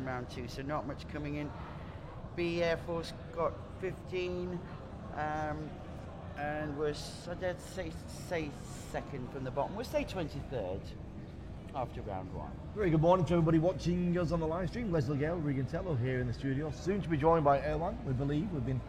from round 2, so not much coming in. B Air Force got 15, and was, I'd say second from the bottom. We'll say 23rd after round 1. Very good morning to everybody watching us on the live stream. Leslie Gale, Regan Tello here in the studio, soon to be joined by Erwan, we believe. We've been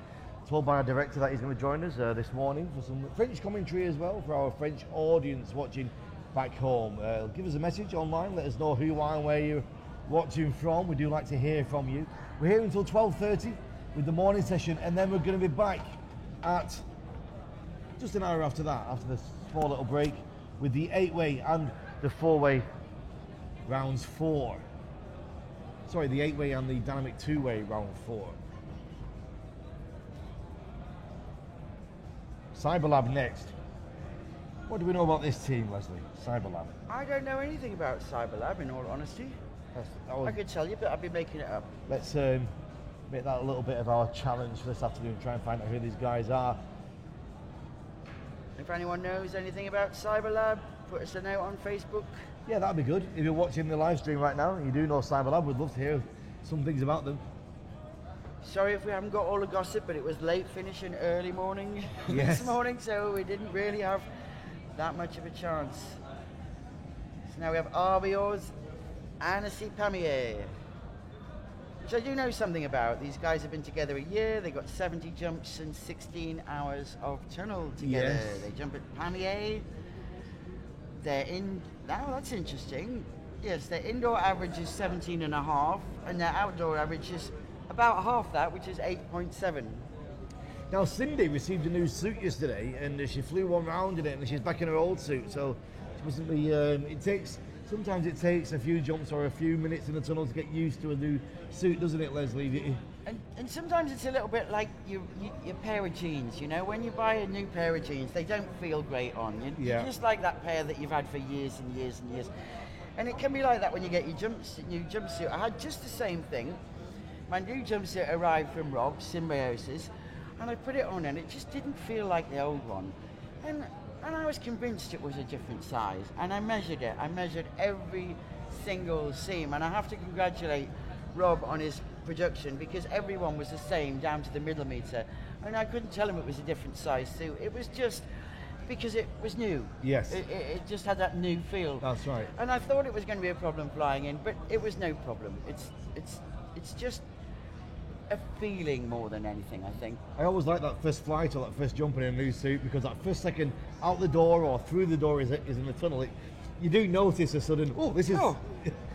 told by our director that he's going to join us this morning for some French commentary as well for our French audience watching back home. Give us a message online, let us know who you are and where you're watching from. We do like to hear from you. We're here until 12:30 with the morning session, and then we're going to be back at just an hour after that, after this small little break, with the 8-way and the 4-way rounds 4. Sorry, the 8-way and the dynamic 2-way round 4. Cyberlab next. What do we know about this team, Leslie? Cyberlab. I don't know anything about Cyberlab, in all honesty. I could tell you, but I'd be making it up. Let's make that a little bit of our challenge for this afternoon, try and find out who these guys are. If anyone knows anything about Cyberlab, put us a note on Facebook. Yeah, that'd be good. If you're watching the live stream right now and you do know Cyberlab, we'd love to hear some things about them. Sorry if we haven't got all the gossip, but it was late finish and early morning this morning, so we didn't really have that much of a chance. So now we have Arbios, Annecy Pamier, which I do know something about. These guys have been together a year. They got 70 jumps and 16 hours of tunnel together. Yes. They jump at Pamier. They're in, now that's interesting. Yes, their indoor average is 17 and a half, and their outdoor average is about half that, which is 8.7. Now, Cindy received a new suit yesterday, and she flew one round in it, and she's back in her old suit. So she wasn't the. Sometimes it takes a few jumps or a few minutes in the tunnel to get used to a new suit, doesn't it, Leslie? And sometimes it's a little bit like your pair of jeans. You know, when you buy a new pair of jeans, they don't feel great on you. Yeah. You just like that pair that you've had for years and years and years. And it can be like that when you get your new jumpsuit. I had just the same thing. My new jumpsuit arrived from Rob, Symbiosis, and I put it on and it just didn't feel like the old one. And I was convinced it was a different size. And I measured it. I measured every single seam. And I have to congratulate Rob on his production, because everyone was the same down to the millimeter. And I couldn't tell him it was a different size suit. It was just because it was new. Yes. It just had that new feel. That's right. And I thought it was going to be a problem flying in, but it was no problem. It's just a feeling more than anything, I think. I always like that first flight or that first jump in a new suit, because that first second out the door or through the door is in the tunnel. You do notice a sudden, this is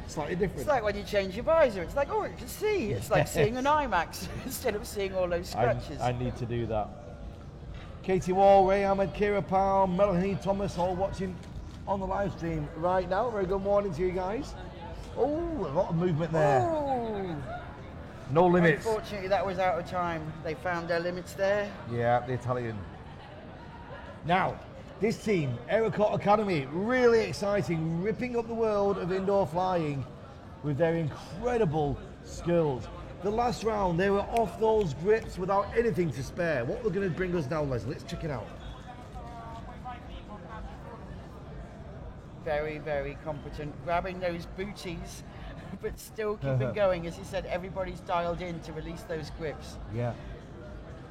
slightly different. It's like when you change your visor. It's like, you can see. It's like seeing an IMAX instead of seeing all those scratches. I need to do that. Katie Wall, Ray Ahmed, Kira Powell, Melanie Thomas, all watching on the live stream right now. Very good morning to you guys. Oh, a lot of movement there. Oh. No limits. Unfortunately, that was out of time. They found their limits there. Yeah, the Italian. Now, this team, Aerocot Academy, really exciting, ripping up the world of indoor flying with their incredible skills. The last round, they were off those grips without anything to spare. What they're going to bring us now, Leslie, let's check it out. Very, very competent, grabbing those booties, but still keeping going. As you said, everybody's dialed in to release those grips. Yeah.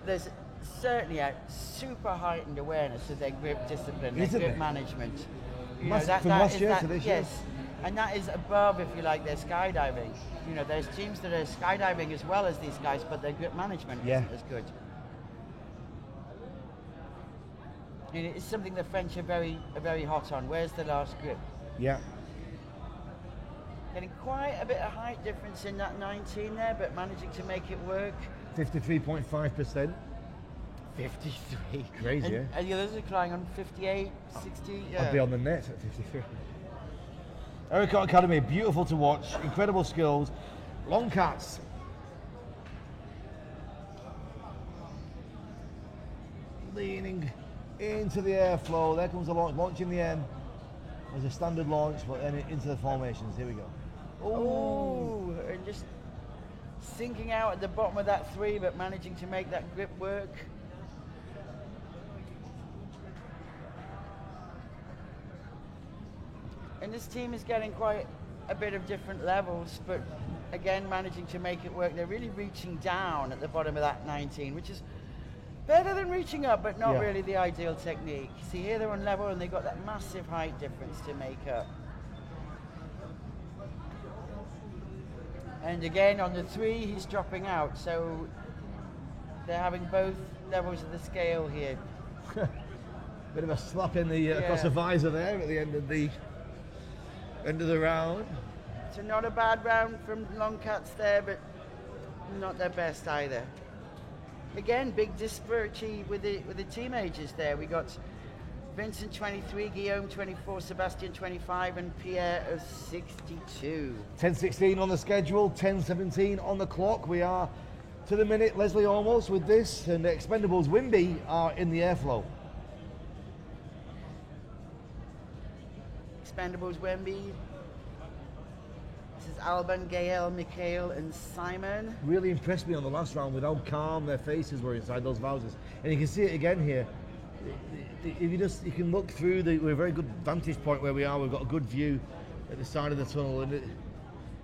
There's certainly a super heightened awareness of their grip discipline, their grip management. From last year to this year? Yes, and that is above, if you like, their skydiving. You know, there's teams that are skydiving as well as these guys, but their grip management isn't as good. And it's something the French are very hot on. Where's the last grip? Yeah. Getting quite a bit of height difference in that 19 there, but managing to make it work. 53.5%. 53. Crazy, yeah? And the others are flying on 58, 60. Yeah. I'd be on the net at 53. Aerocot Academy, beautiful to watch, incredible skills. Long cats. Leaning into the airflow. There comes the launch, launch in the end. There's a standard launch, but then into the formations. Here we go. Oh, and just sinking out at the bottom of that 3, but managing to make that grip work. And this team is getting quite a bit of different levels, but again, managing to make it work. They're really reaching down at the bottom of that 19, which is better than reaching up, but not really the ideal technique. See here they're on level and they've got that massive height difference to make up. And again on the 3 he's dropping out, so they're having both levels of the scale here. Bit of a slap in the across the visor there at the end of the round. So not a bad round from Long Cats there, but not their best either. Again, big disparity with the team ages there. We got Vincent 23, Guillaume 24, Sebastian 25, and Pierre of 62. 10:16 on the schedule, 10:17 on the clock. We are to the minute, Leslie, almost with this, and the Expendables Wimby are in the airflow. Expendables Wemby. This is Alban, Gael, Mikhail, and Simon. Really impressed me on the last round with how calm their faces were inside those houses. And you can see it again here. If you can look through we're a very good vantage point where we are. We've got a good view at the side of the tunnel, and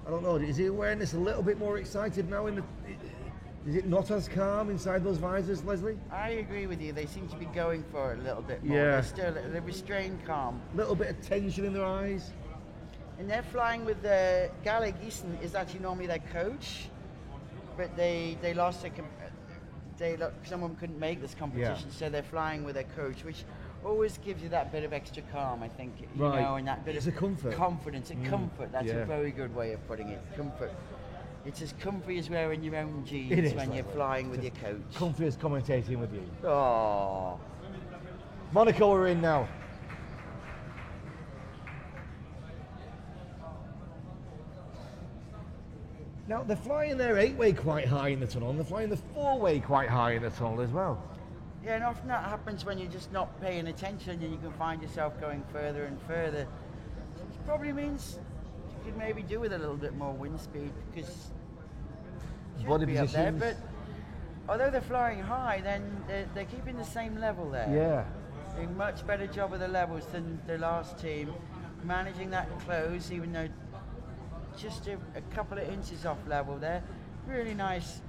I don't know. Is the awareness a little bit more excited now? Is it not as calm inside those visors, Leslie? I agree with you. They seem to be going for it a little bit more. Yeah. They're restrained calm. A little bit of tension in their eyes. And they're flying with Galle Giesen is actually normally their coach, but they lost someone couldn't make this competition, so they're flying with their coach, which always gives you that bit of extra calm, I think, you know, and that bit of comfort. Confidence, comfort. That's a very good way of putting it. Comfort. It's as comfy as wearing your own jeans when you're flying with your coach. Comfy as commentating with you. Oh. Monaco are in now. Now they're flying their 8-way quite high in the tunnel, and they're flying the 4-way quite high in the tunnel as well. Yeah, and often that happens when you're just not paying attention, and you can find yourself going further and further. Which probably means you could maybe do with a little bit more wind speed, because body be up there. positions. But although they're flying high, then they're keeping the same level there. Yeah. Doing much better job of the levels than the last team, managing that close, even though just a couple of inches off level there. Really nice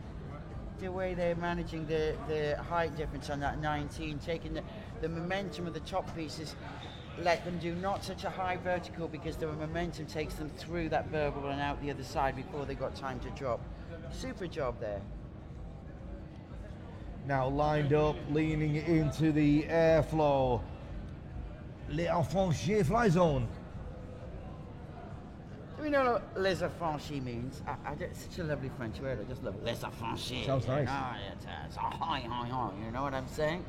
the way they're managing the height difference on that 19, taking the momentum of the top pieces, let them do not such a high vertical, because the momentum takes them through that burble and out the other side before they got time to drop. Super job there. Now lined up, leaning into the airflow. Les Affranchis fly zone. Do we know what les affranchis means? It's such a lovely French word. I just love it. Les affranchis. Sounds nice. It's a hi, hi, hi. You know what I'm saying?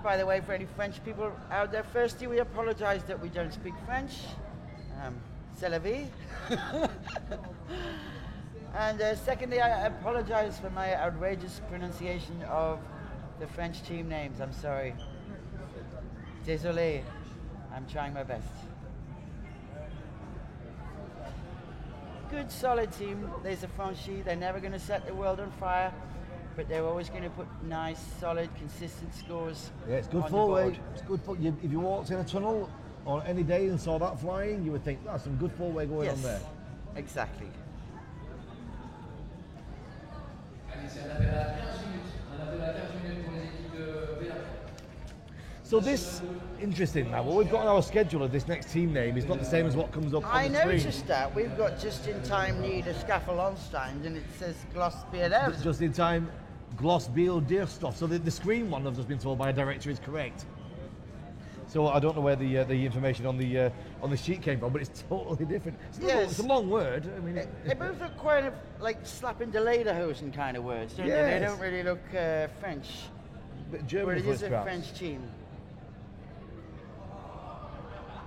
By the way, for any French people out there, firstly, we apologize that we don't speak French. C'est la vie. And secondly, I apologize for my outrageous pronunciation of the French team names. I'm sorry. Désolé. I'm trying my best. Good, solid team. Les Affranchis. They're never going to set the world on fire, but they're always going to put nice, solid, consistent scores. Yeah, it's good on full the board. way. It's good. If you walked in a tunnel on any day and saw that flying, you would think that's some good full way going on there. Exactly. So this, interesting now, what we've got on our schedule of this next team name is not the same as what comes up I on the screen. noticed that. We've got just in time need a scaffold stand, and it says Gloss BLF. Just in time, Gloss Beal Deer stuff. So the screen one, I've just been told by a director, is correct. So I don't know where the information on the sheet came from, but it's totally different. It's a long word. I mean, they both look quite like slapping the lederhosen kind of words, don't they? They don't really look French. But German But it is for a perhaps. French team.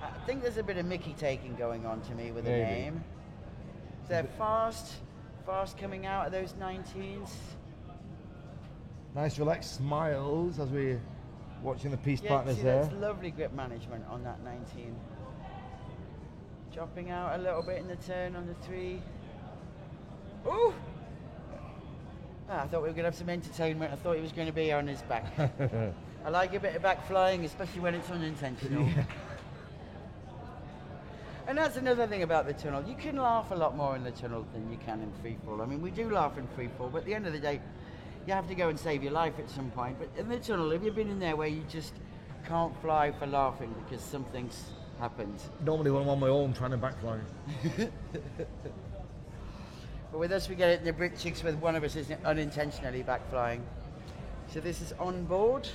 I think there's a bit of Mickey taking going on to me with the Maybe. name. They're fast coming out of those 19s. Nice relaxed smiles as we're watching the piece Yeah, partners see, there. that's lovely grip management on that 19. Dropping out a little bit in the turn on the 3. Ooh! I thought we were going to have some entertainment. I thought he was going to be on his back. I like a bit of back flying, especially when it's unintentional. Yeah. And And that's another thing about the tunnel. You can laugh a lot more in the tunnel than you can in free fall. I mean, we do laugh in free fall, but at the end of the day, you have to go and save your life at some point. But in the tunnel, have you been in there where you just can't fly for laughing because something's happened? Normally when I'm on my own trying to backfly. But with us, we get it in the Brit Chicks with one of us is unintentionally backflying. So this is on board,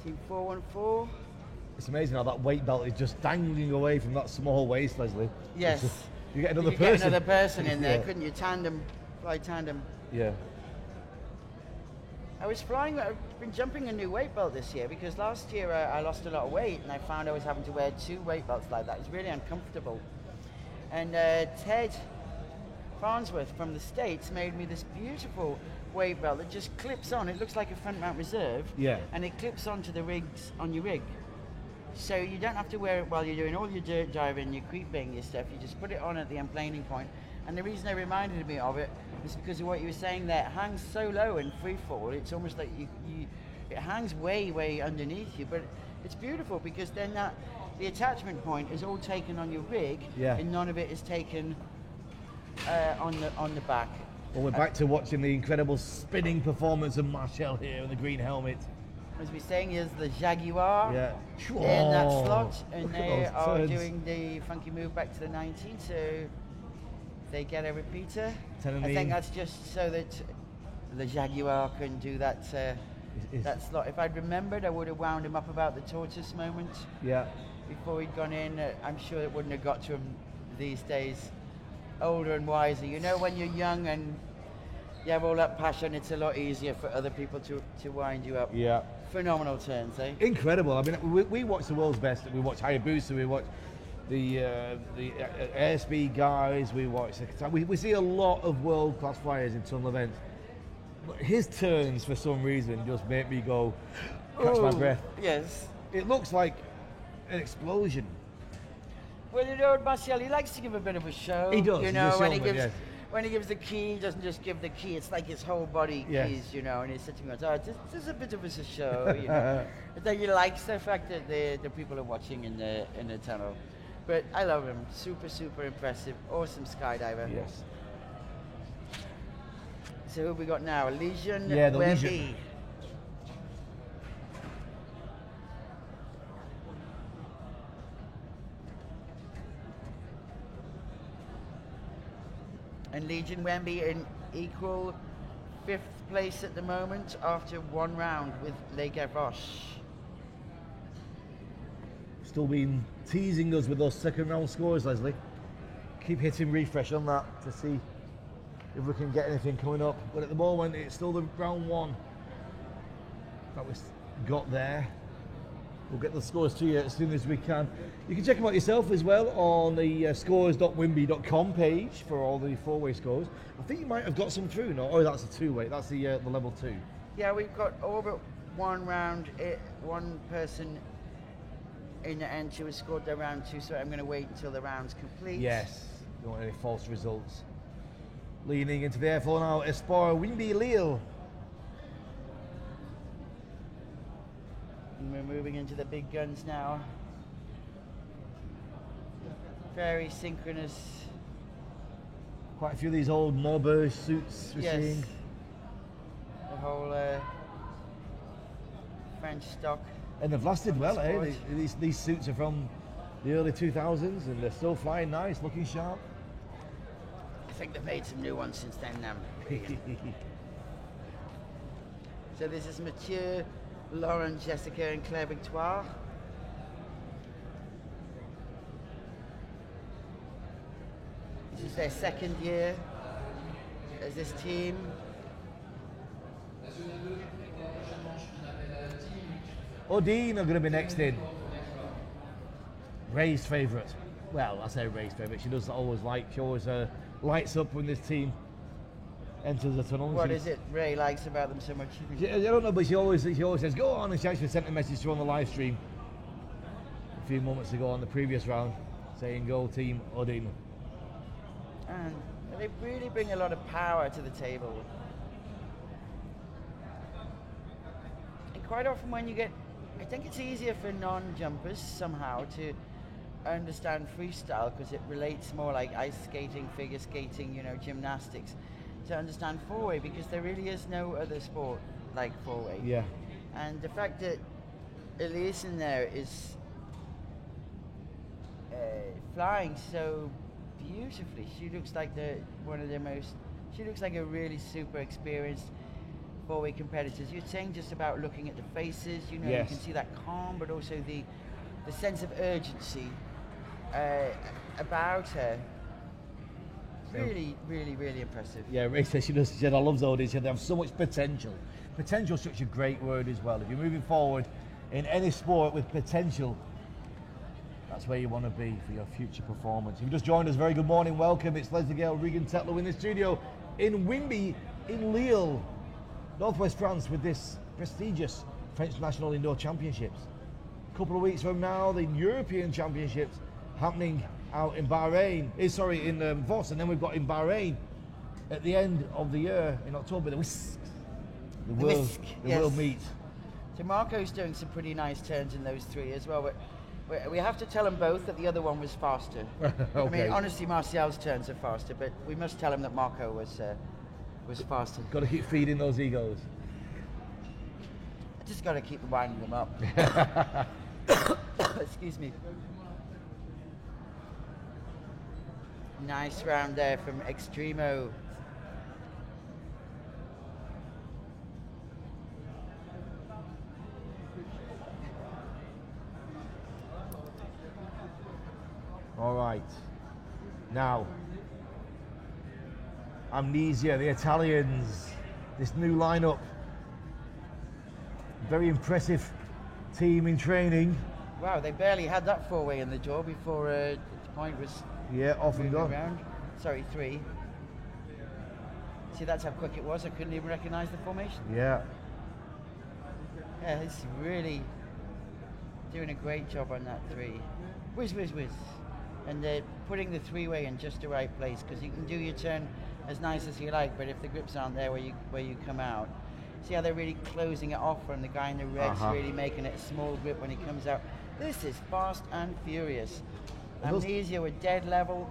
Team 414. It's amazing how that weight belt is just dangling away from that small waist, Leslie. Yes. You get another you person. Get another person in there, Yeah. couldn't you? Tandem, fly tandem. Yeah. I've been jumping a new weight belt this year because last year I lost a lot of weight and I found I was having to wear 2 weight belts like that. It's really uncomfortable. And Ted Farnsworth from the States made me this beautiful weight belt that just clips on. It looks like a front mount reserve. Yeah. And it clips onto the rigs on your rig. So you don't have to wear it while you're doing all your dirt diving, your creeping, your stuff. You just put it on at the emplaning point. And the reason they reminded me of it is because of what you were saying there. It hangs so low in free fall. It's almost like it hangs way underneath you. But it's beautiful because then the attachment point is all taken on your rig, Yeah. and none of it is taken on the back. Well, we're back to watching the incredible spinning performance of Marcel here in the green helmet. As we're saying, is the Jaguar Yeah. in that Oh, slot, and look at they those are turns. doing the funky move back to the 19, so they get a repeater. Telling I me- think that's just so that the Jaguar can do that Is- that slot. If I'd remembered, I would have wound him up about the tortoise moment Yeah. before he'd gone in. I'm sure it wouldn't have got to him these days. Older and wiser. You know, when you're young and you have all that passion, it's a lot easier for other people to wind you up. Yeah. Phenomenal turns, eh? Incredible. I mean, we watch the world's best. We watch Hayabusa. We watch the airspeed guys. We see a lot of world class flyers in tunnel events. But his turns, for some reason, just make me go catch my Ooh, breath. Yes. It looks like an explosion. Well, you know, Marcel, he likes to give a bit of a show. He does, You he's know, a when he showman, gives yes. when he gives the key, he doesn't just give the key. It's like his whole body Yes. keys, you know. And he's sitting there, oh, this is a bit of a show, you know. But then he likes the fact that the people are watching in the tunnel. But I love him. Super impressive. Awesome skydiver. Yes. So who have we got now? Legion Yeah, the Wemby. Legion. And Legion Wemby in equal 5th place at the moment after 1 round with Le Gavroche. Still been teasing us with those second round scores, Leslie. Keep hitting refresh on that to see if we can get anything coming up. But at the moment, it's still the round 1 that we got there. We'll get the scores to you as soon as we can. You can check them out yourself as well on the scores.wimby.com page for all the 4-way scores. I think you might have got some through. No, oh, that's a 2-way. That's the level 2. Yeah, we've got all but 1 round, 1 person in the end who has scored their round 2, so I'm going to wait until the round's complete. Yes, don't want any false results. Leaning into the airflow now, Espoir Wimby Lille. And we're moving into the big guns now. Very synchronous. Quite a few of these old Maubeuge suits we're Yes. seeing. The whole French stock. And they've lasted well, eh? Sport. These suits are from the early 2000s and they're still flying nice, looking sharp. I think they've made some new ones since then. So this is Mathieu, Lauren, Jessica, and Claire Victoire. This is their 2nd year as this team. Odine are going to be next in. Ray's favourite. Well, I say Ray's favourite. She does always she always lights up when this team enters the tunnel. What is it Ray likes about them so much? I don't know, but she always says, go on, and she actually sent a message to her on the live stream a few moments ago on the previous round, saying, go team Odin. And they really bring a lot of power to the table. And quite often when you get, I think it's easier for non-jumpers somehow to understand freestyle because it relates more like ice skating, figure skating, gymnastics, to understand four-way, because there really is no other sport like four-way. Yeah. And the fact that Elise in there is flying so beautifully. She looks like she looks like a really super experienced four-way competitors. You're saying just about looking at the faces, Yes. you can see that calm, but also the sense of urgency about her. Really, really, really impressive. Yeah, Ray says she said, I love Zodi. She said they have so much potential. Potential is such a great word as well. If you're moving forward in any sport with potential, that's where you want to be for your future performance. If you just joined us, very good morning, welcome. It's Leslie Gale, Regan Tetlow in the studio in Wimby, in Lille, Northwest France, with this prestigious French National Indoor Championships. A couple of weeks from now, the European Championships happening out in Bahrain, in Vos, and then we've got in Bahrain at the end of the year in October, the world meet. So Marco's doing some pretty nice turns in those three as well, but we have to tell them both that the other one was faster. Okay. I mean, honestly, Martial's turns are faster, but we must tell him that Marco was faster. Got to keep feeding those egos. I just got to keep winding them up. Excuse me. Nice round there from Extremo. All right. Now, Amnesia, the Italians, this new lineup. Very impressive team in training. Wow, they barely had that four-way in the jaw before the point was off and gone. Around. Sorry, three. See, that's how quick it was. I couldn't even recognize the formation. Yeah. Yeah, it's really doing a great job on that three. Whiz, whiz, whiz. And they're putting the three-way in just the right place, because you can do your turn as nice as you like, but if the grips aren't there where you come out. See how they're really closing it off from the guy in the red's really making it a small grip when he comes out. This is fast and furious. Amnesia were dead level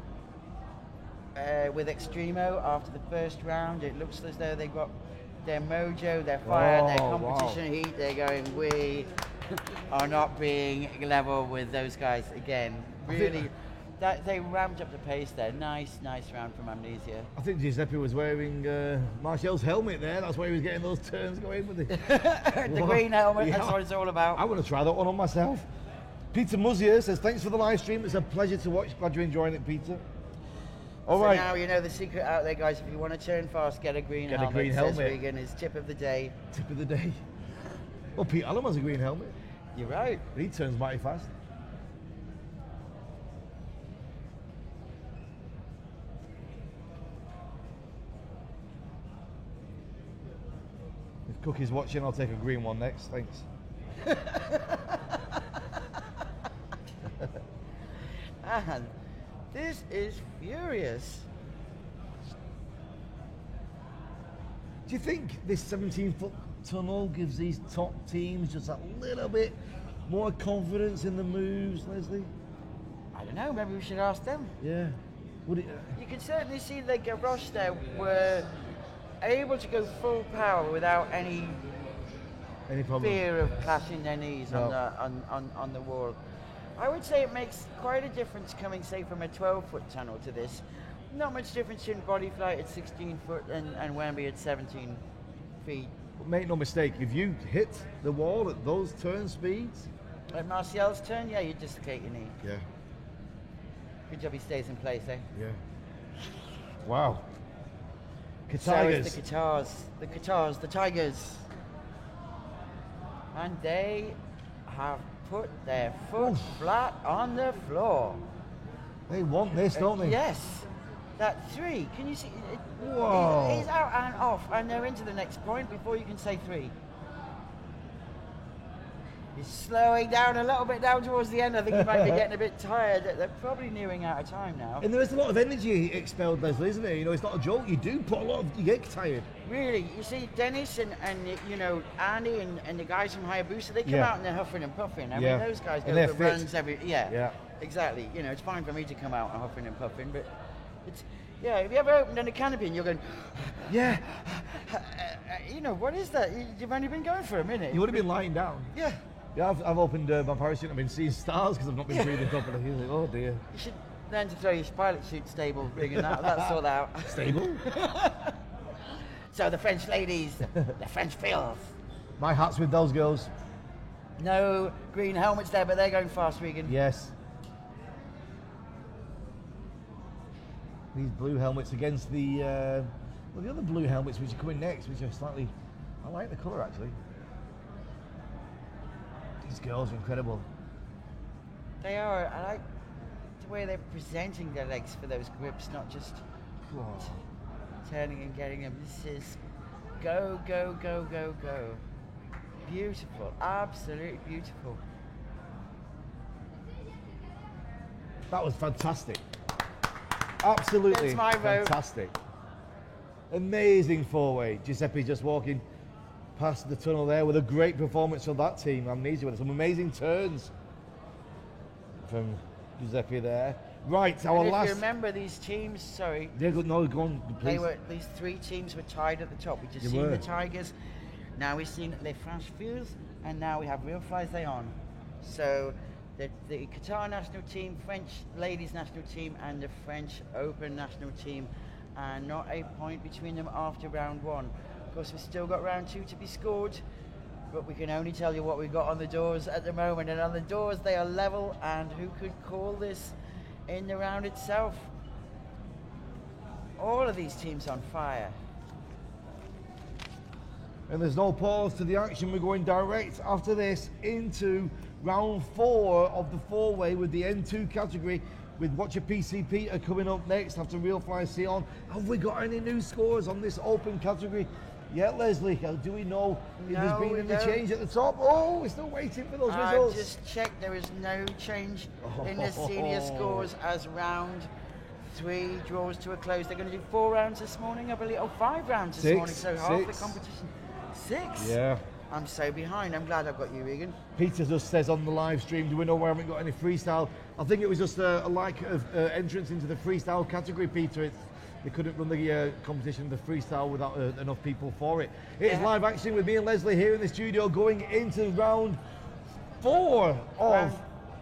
with Extremo after the first round. It looks as though they got their mojo, their fire, their competition heat. They're going, we are not being level with those guys again. Really, they ramped up the pace there. Nice round from Amnesia. I think Giuseppe was wearing Martial's helmet there. That's why he was getting those turns going with it. The green helmet, that's what it's all about. I want to try that one on myself. Peter Muzier says, thanks for the live stream. It's a pleasure to watch. Glad you're enjoying it, Peter. All right. Now you know the secret out there, guys. If you want to turn fast, get a green helmet. Get a green helmet. Says Regan, is tip of the day. Tip of the day. Well, Pete Allen has a green helmet. You're right. He turns mighty fast. If Cookie's watching, I'll take a green one next. Thanks. And this is furious. Do you think this 17-foot tunnel gives these top teams just a little bit more confidence in the moves, Leslie? I don't know, maybe we should ask them. Yeah. Would it? You can certainly see that Gavroche there were able to go full power without any problem? Fear of clashing their knees on the wall. I would say it makes quite a difference coming, say, from a 12-foot tunnel to this. Not much difference in body flight at 16 foot and Wembley at 17 feet. But make no mistake, if you hit the wall at those turn speeds... At Martial's turn, yeah, you dislocate your knee. Yeah. Good job he stays in place, eh? Yeah. Wow. So it's the Qatars, the Tigers. And they have put their foot flat on the floor. They want this, don't they? Yes. That three, can you see? Whoa. He's out and off, and they're into the next point before you can say three. He's slowing down a little bit down towards the end. I think he might be getting a bit tired. They're probably nearing out of time now. And there is a lot of energy expelled, Leslie, isn't there? You know, it's not a joke. You do put a lot of, you get tired. Really, you see, Dennis and you know, Andy and the guys from Hayabusa, they come out and they're huffing and puffing. I mean, those guys go for runs every. Yeah, exactly. You know, it's fine for me to come out and huffing and puffing, but it's. Yeah, have you ever opened on a canopy and you're going, yeah. You know, what is that? You've only been going for a minute. You would have been lying down. Yeah. Yeah, I've opened my parachute and I've been seeing stars because I've not been breathing properly. You're like, oh dear. You should learn to throw your pilot chute stable thing and that's all out. Stable? So the French ladies, the French filth. My hat's with those girls. No green helmets there, but they're going fast, Regan. Yes. These blue helmets against the well, the other blue helmets which are coming next, which are slightly, I like the colour actually. These girls are incredible. They are. I like the way they're presenting their legs for those grips, not just turning and getting them. This is go, go, go, go, go. Beautiful, absolutely beautiful. That was fantastic. Absolutely That's my vote. fantastic. Amazing four-way. Giuseppe just walking past the tunnel there with a great performance from that team. Amnesia with some amazing turns from Giuseppe there. Right, our If last. you remember these teams, sorry. Yeah, no, go on, please. These three teams were tied at the top. We just seen the Tigers. Now we've seen Les French Filles, and now we have Real Flies Leon. So the Qatar national team, French ladies national team, and the French Open national team, and not a point between them after round one. Of course, we've still got round two to be scored, but we can only tell you what we've got on the doors at the moment. And on the doors, they are level, and who could call this in the round itself? All of these teams on fire. And there's no pause to the action. We're going direct after this into round 4 of the four-way with the N2 category, with Watch Your PCP are coming up next after Real Fly Sion. Have we got any new scores on this open category? Yeah, Leslie, do we know if there's been any change at the top? Oh, we're still waiting for those results. I just checked, there is no change in the senior scores as round 3 draws to a close. They're going to do 4 rounds this morning, I believe. Oh, 5 rounds this morning, so half the competition. 6? Yeah. I'm so behind. I'm glad I've got you, Regan. Peter just says on the live stream, do we know we haven't got any freestyle? I think it was just a lack of entrance into the freestyle category, Peter. They couldn't run the competition, the freestyle, without enough people for it. It's live action with me and Leslie here in the studio going into round 4 of...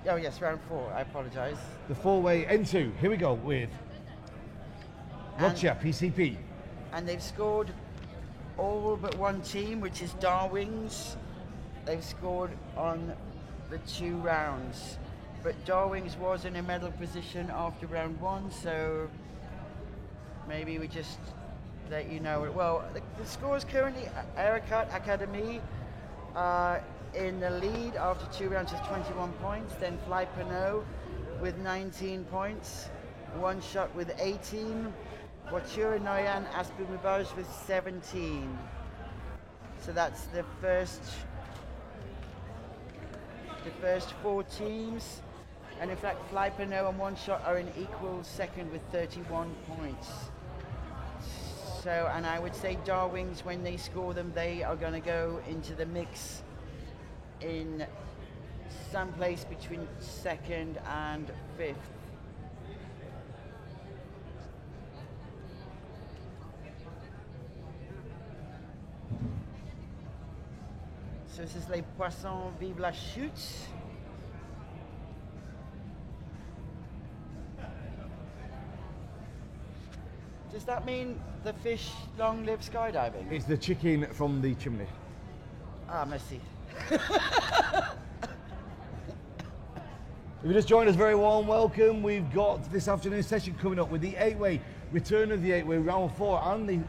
round 4. I apologise. The four-way N2. Here we go with Watcha PCP. And they've scored all but one team, which is Darwings. They've scored on the 2 rounds. But Darwings was in a medal position after round 1, so maybe we just let you know. Well, the scores currently, Ericat Academy in the lead after 2 rounds with 21 points, then Fly Pinot with 19 points, One Shot with 18, Voiture Noyan Aspumibaj with 17. So that's the first 4 teams. And in fact, Fly Pinot and One Shot are in equal second with 31 points. So, and I would say Darwings, when they score them, they are going to go into the mix in some place between 2nd and 5th. So this is Les Poissons Vive la Chute. Does that mean the fish long live skydiving? It's the chicken from the chimney. Ah, merci. If you just joined us, very warm welcome. We've got this afternoon's session coming up with the 8-way, return of the 8-way, round 4, and the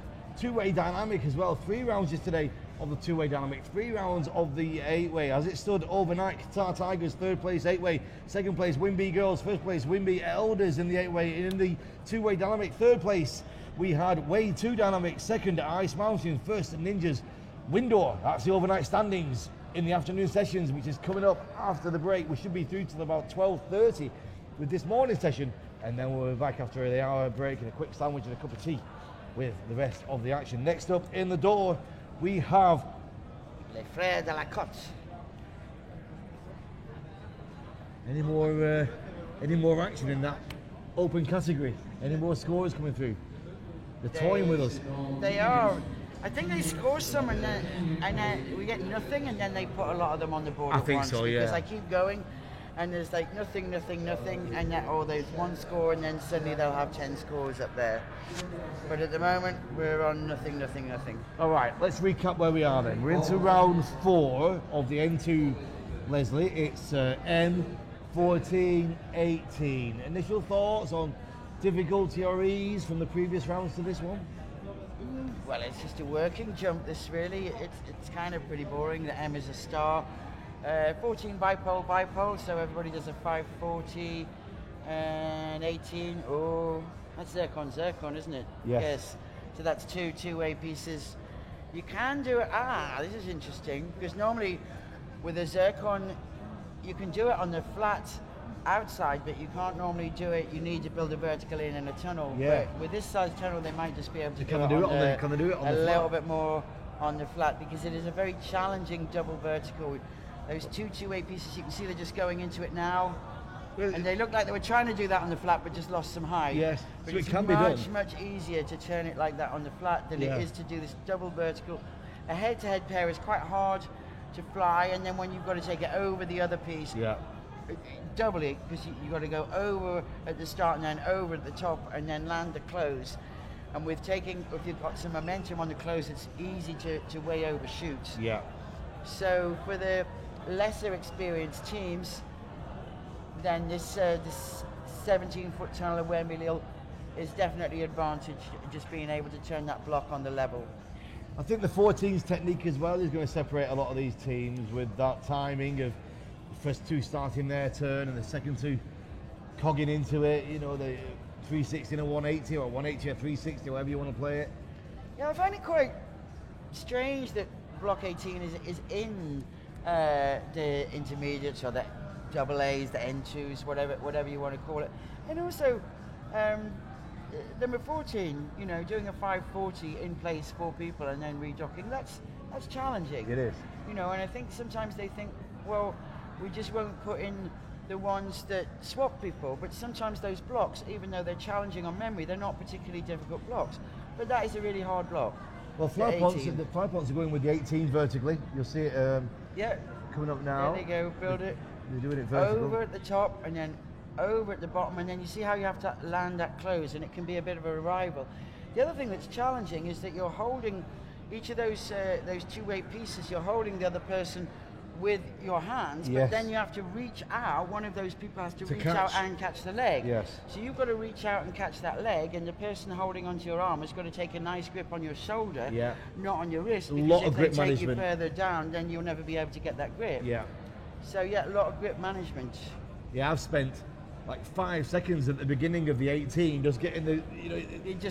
2-way dynamic as well. 3 rounds yesterday of the 2-way dynamic, 3 rounds of the 8-way. As it stood overnight, Qatar Tigers, 3rd place 8-way, 2nd place Wimby Girls, 1st place Wimby Elders in the 8-way. In the 2-way dynamic, 3rd place we had Wave 2 dynamic, 2nd Ice Mountain, 1st Ninjas Windor. That's the overnight standings. in the afternoon sessions, which is coming up after the break. We should be through till about 12:30 with this morning session, and then we'll be back after the hour break and a quick sandwich and a cup of tea with the rest of the action. Next up in the door, we have Les Frères de la Côte. any more action in that open category? Any more scores coming through? They're toying with us. They are. I think they score some and then we get nothing, and then they put a lot of them on the board I at think once, so, yeah. because I keep going and there's like nothing, and then there's one score, and then suddenly they'll have 10 scores up there. But at the moment we're on nothing. All right, let's recap where we are then. We're into round 4 of the N2, Leslie. It's M14-18. Initial thoughts on difficulty or ease from the previous rounds to this one? Well, it's just a working jump, this really. It's kind of pretty boring. The M is a star. 14 bipole, so everybody does a 540 and 18. Oh, that's zircon, isn't it? Yes. So that's two-way pieces. You can do it. This is interesting, because normally with a zircon, you can do it on the flat outside, but you can't normally do it. You need to build a vertical in a tunnel. Yeah. But with this size tunnel, they might just be able to Can they do it on the a little bit more on the flat, because it is a very challenging double vertical. Those two-way pieces, you can see they're just going into it now, and they look like they were trying to do that on the flat, but just lost some height. Yes, but so it's it can be done. much easier to turn it like that on the flat than it is to do this double vertical. A head-to-head pair is quite hard to fly, and then when you've got to take it over the other piece, double it, because you've got to go over at the start and then over at the top and then land the close. And if you've got some momentum on the close, it's easy to way overshoot. Yeah. So for the lesser experienced teams, then this 17-foot tunnel at Wembley Hill is definitely advantage, just being able to turn that block on the level. I think the 14's technique as well is going to separate a lot of these teams, with that timing of the first two starting their turn and the second two cogging into it, the 360 and a 180, or 180 or 360, however you want to play it. Yeah, I find it quite strange that Block 18 is in the intermediates, or the double A's, the N2s, whatever you want to call it. And also, number 14, doing a 540 in place, 4 people, and then redocking, that's challenging. It is. And I think sometimes they think, well, we just won't put in the ones that swap people, but sometimes those blocks, even though they're challenging on memory, they're not particularly difficult blocks. But that is a really hard block. Well, fly ponts are going with the 18 vertically. You'll see it coming up now. There they go, build it. They're doing it vertical. Over at the top and then over at the bottom, and then you see how you have to land that close, and it can be a bit of a rival. The other thing that's challenging is that you're holding each of those two-way pieces, you're holding the other person with your hands, but then you have to reach out. One of those people has to reach out and catch the leg. Yes. So you've got to reach out and catch that leg, and the person holding onto your arm has got to take a nice grip on your shoulder, not on your wrist. Because if they take you further down, then you'll never be able to get that grip. Yeah. So a lot of grip management. Yeah, I've spent like 5 seconds at the beginning of the 18 just getting the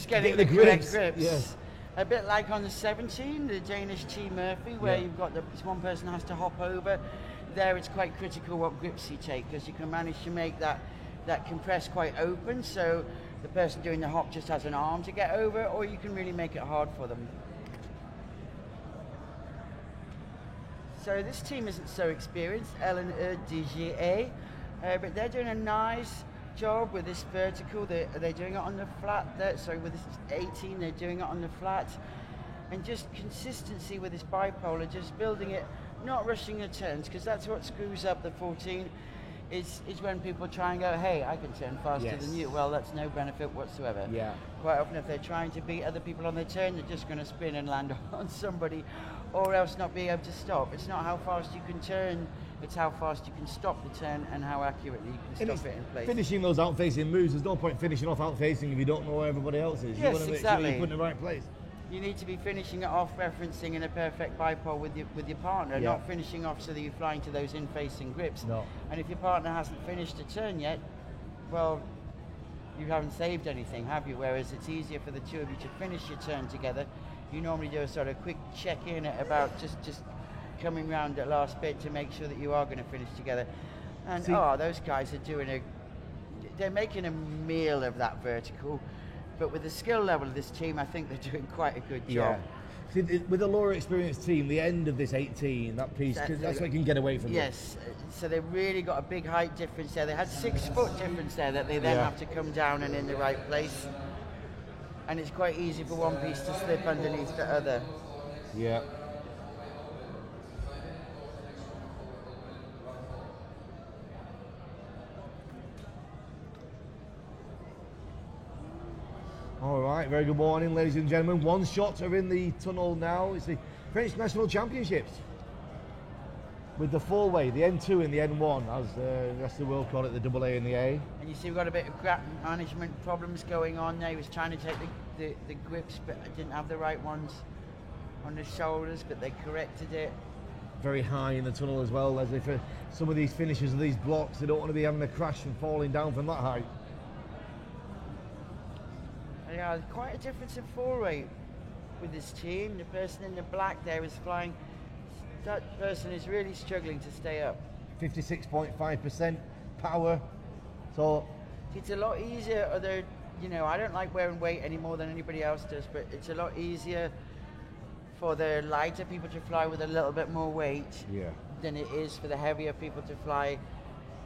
getting the correct grips. Yes. A bit like on the 17, the Danish T. Murphy, where you've got one person has to hop over. There it's quite critical what grips you take, because you can manage to make that compress quite open, so the person doing the hop just has an arm to get over, or you can really make it hard for them. So this team isn't so experienced, Ellen DGA, but they're doing a nice job with this vertical. They're doing it on the flat. With this 18, they're doing it on the flat, and just consistency with this bipolar, just building it, not rushing the turns, because that's what screws up the 14. Is when people try and go, hey, I can turn faster than you. Well, that's no benefit whatsoever. Yeah. Quite often, if they're trying to beat other people on their turn, they're just going to spin and land on somebody, or else not be able to stop. It's not how fast you can turn, it's how fast you can stop the turn and how accurately you can stop it in place. Finishing those out-facing moves, there's no point finishing off out-facing if you don't know where everybody else is. Yes, you want to make exactly. sure you put in the right place. You need to be finishing it off referencing in a perfect bipole with your partner, not finishing off so that you're flying to those in-facing grips. No. And if your partner hasn't finished a turn yet, well, you haven't saved anything, have you? Whereas it's easier for the two of you to finish your turn together. You normally do a sort of quick check-in at about just coming round at last bit to make sure that you are going to finish together. And See- those guys are they're making a meal of that vertical. But with the skill level of this team, I think they're doing quite a good job. See, with a lower experienced team, the end of this 18, that piece, that's what you can get away from. Yes, so they've really got a big height difference there. They had 6 foot difference there that they then Yeah. have to come down and in the right place. And it's quite easy for one piece to slip underneath the other. Yeah. All right, very good morning, ladies and gentlemen. One shot are in the tunnel now. It's the French National Championships with the four-way, the N2 and the N1, as the rest of the world call it, the AA and the A. And you see we've got a bit of grip management problems going on there. He was trying to take the grips, but didn't have the right ones on the shoulders, but they corrected it. Very high in the tunnel as well, as if some of these finishers of these blocks, they don't want to be having a crash and falling down from that height. Yeah, quite a difference in fall rate with this team. The person in the black there is flying. That person is really struggling to stay up. 56.5% power. So It's a lot easier, although, I don't like wearing weight any more than anybody else does, but it's a lot easier for the lighter people to fly with a little bit more weight yeah, than it is for the heavier people to fly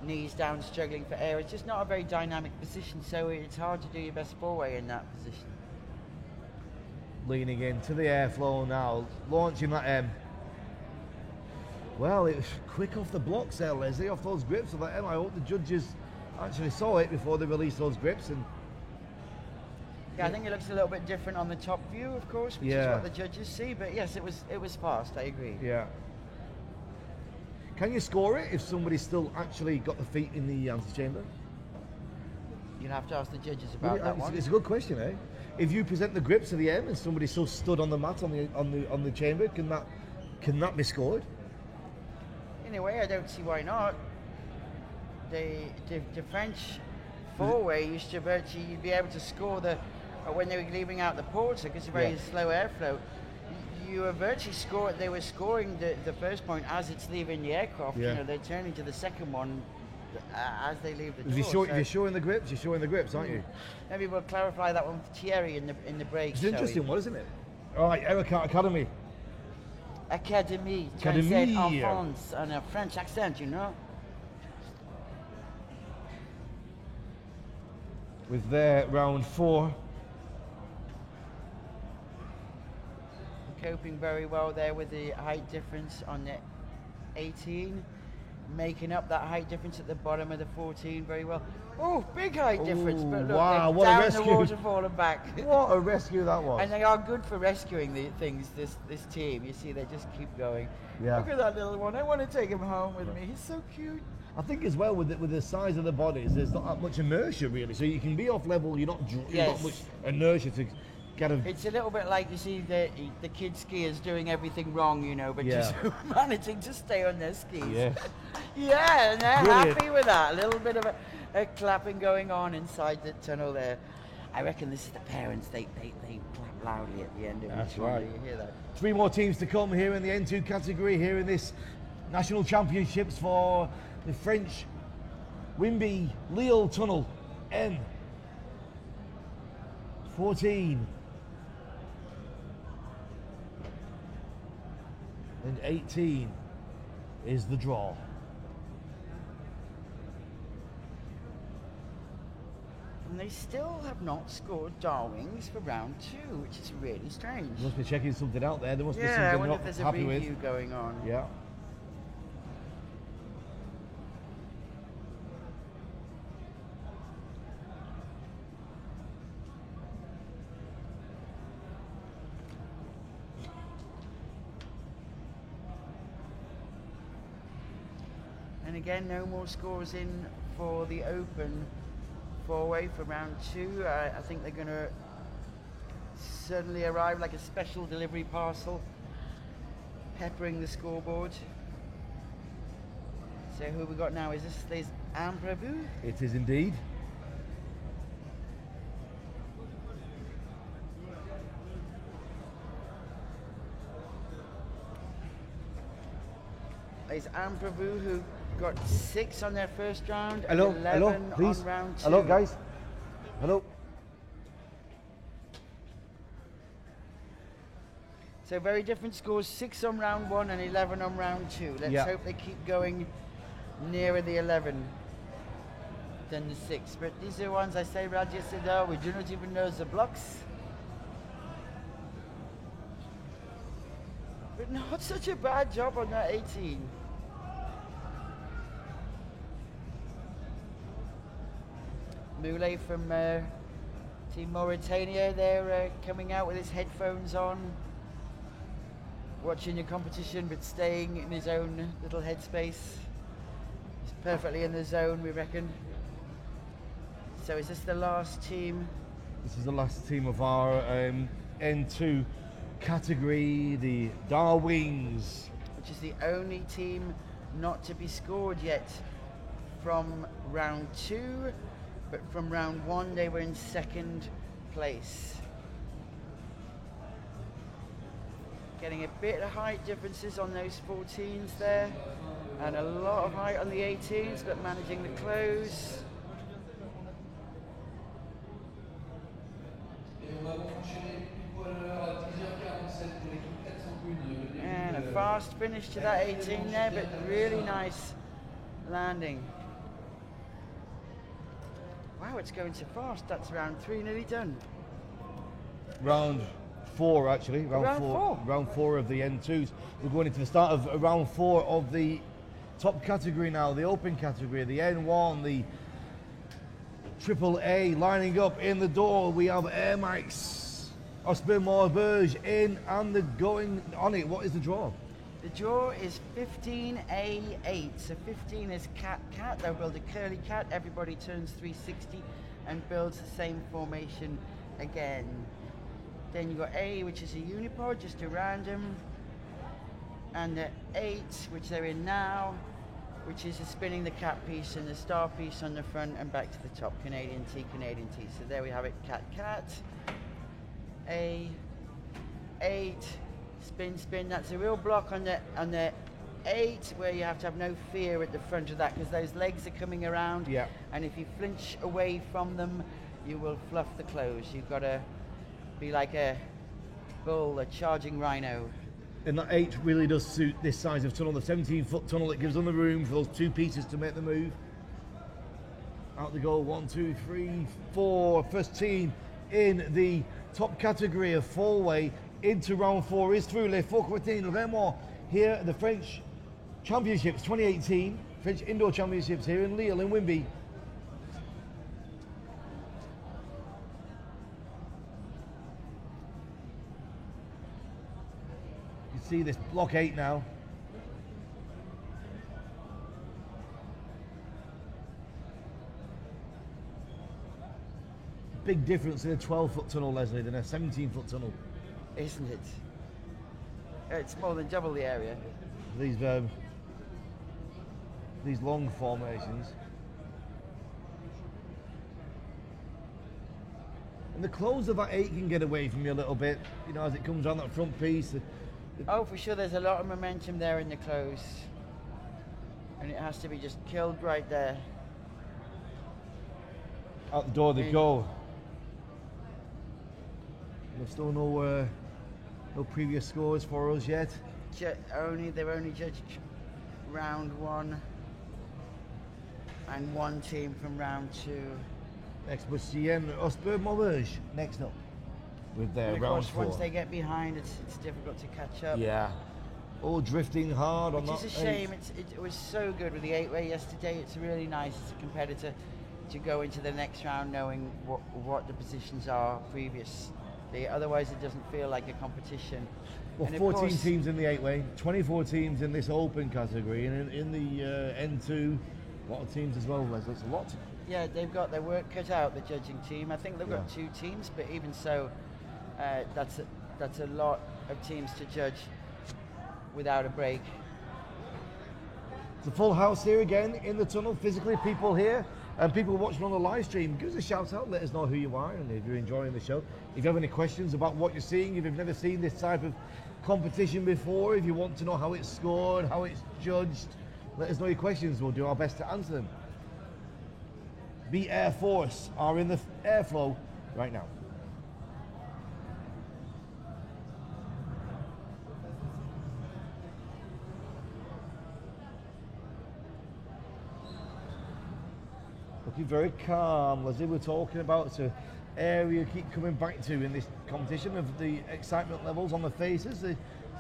knees down, struggling for air. It's just not a very dynamic position, so it's hard to do your best four-way in that position. leaning into the airflow now, launching that M. Well, it was quick off the blocks there, Leslie, off those grips of that M. I hope the judges actually saw it before they released those grips. And Yeah, I think it looks a little bit different on the top view, of course, which is Yeah. what the judges see. But yes, it was fast. I agree. yeah. Can you score it if somebody's still actually got the feet in the antechamber? You'll have to ask the judges about that one. It's a good question, eh? If you present the grips of the M and somebody's still stood on the mat on the chamber, can that be scored? In a way, I don't see why not. The French four-way used to virtually you'd be able to score when they were leaving out the ports because of very Yeah. slow airflow. You were virtually they were scoring the first point as it's leaving the aircraft. Yeah. They're turning to the second one as they leave the If door. you're showing the grips, you're showing the grips, aren't you? Maybe we'll clarify that one with Thierry in the break. It's shall an interesting we? one, isn't it? All right, Erica Academy. Académie, Académie. translate en France, on a French accent, With their round 4. Coping very well there with the height difference on the 18, making up that height difference at the bottom of the 14 very well. Oh, big height difference, but look, wow, they're what a down rescue. the waterfall and back. What a rescue that was. And they are good for rescuing the things, this team. You see, they just keep going. Yeah. Look at that little one. I want to take him home with me. He's so cute. I think as well with the size of the bodies, there's not that much inertia really. So you can be off level, you're not Yes. much inertia to kind of. It's a little bit like you see the kid skiers doing everything wrong, but Yeah. just managing to stay on their skis. Yeah. Yeah, and they're Brilliant. happy with that. A little bit of a clapping going on inside the tunnel there. I reckon this is the parents. They clap loudly at the end of That's each one. right. Do you hear that? 3 more teams to come here in the N2 category here in this national championships for the French Wimby Lille Tunnel N 14 and 18 is the draw. And they still have not scored Darwings for round 2, which is really strange. They must be checking something out there. There must be Yeah, I something wonder not if there's a happy review with. going on. Yeah. And again, no more scores in for the open four-way for round 2. I think they're going to suddenly arrive like a special delivery parcel, peppering the scoreboard. So who we got now? Is this Les Imprévus? It is indeed. is Ampravu, who got 6 on their first round Hello, and 11 hello, please. on round 2. Hello, guys. Hello. So very different scores, 6 on round 1 and 11 on round 2. Let's Yeah. hope they keep going nearer the 11 than the 6. But these are ones I say, Raja said, oh, we do not even know the blocks. But not such a bad job on that 18. Moulay from Team Mauritania, they're coming out with his headphones on, watching the competition but staying in his own little headspace. He's perfectly in the zone, we reckon. So is this the last team? This is the last team of our N2 category, the Darwings. Which is the only team not to be scored yet from round 2, but from round 1 they were in 2nd place. Getting a bit of height differences on those 14s there, and a lot of height on the 18s, but managing the close. And a fast finish to that 18 there, but really nice landing. Wow, it's going so fast. That's round 3 nearly done. Round 4 actually. Round four. Round 4 of the N2s. We're going into the start of round 4 of the top category now, the open category, the N1, the Triple A lining up in the door. We have Air Max, Oscar Maubeuge in and the going on it. What is the draw? The draw is 15A8. So 15 is cat. They'll build a curly cat. Everybody turns 360 and builds the same formation again. Then you got A, which is a unipod, just a random. And the 8, which they're in now, which is a spinning the cat piece and the star piece on the front and back to the top. Canadian T, Canadian T. So there we have it, cat. A, 8. Spin, spin. That's a real block on the 8, where you have to have no fear at the front of that, because those legs are coming around. Yeah. And if you flinch away from them, you will fluff the close. You've got to be like a bull, a charging rhino. And that 8 really does suit this size of tunnel, the 17-foot tunnel. It gives them the room for those 2 pieces to make the move. Out they go, 1, 2, 3, 4. First team in the top category of four-way into round 4 is through Les Faux-Quentin Raymond here at the French Championships 2018, French Indoor Championships here in Lille in Wimby. You see this block 8 now. Big difference in a 12-foot tunnel, Leslie, than a 17-foot tunnel. Isn't it? It's more than double the area. These long formations. And the close of that 8 can get away from you a little bit, you know, as it comes on that front piece. Oh, for sure, there's a lot of momentum there in the close. And it has to be just killed right there. Out the door they go. There's still no previous scores for us yet. They've only judged round 1 and 1 team from round 2. Next was Cien Oscar Maubeuge next up with their And of round course, 4. once they get behind, it's difficult to catch up. Yeah. All drifting hard on that. Which is a shame. It was so good with the 8-way yesterday. It's really nice as a competitor to go into the next round knowing what the positions are previously. Otherwise, it doesn't feel like a competition. Well, And of 14 course- teams in the 8-way, 24 teams in this open category, and in the N2, a lot of teams as well, Leslie. It's a lot. Yeah, they've got their work cut out, the judging team. I think they've got Yeah. 2 teams, but even so, that's a lot of teams to judge without a break. It's a full house here again in the tunnel. Physically, people here And people watching on the live stream, give us a shout out, let us know who you are and if you're enjoying the show. If you have any questions about what you're seeing, if you've never seen this type of competition before, if you want to know how it's scored, how it's judged, let us know your questions. We'll do our best to answer them. Beat Air Force are in the airflow right now. Looking very calm, Leslie. We're talking about it's an area you keep coming back to in this competition of the excitement levels on the faces. They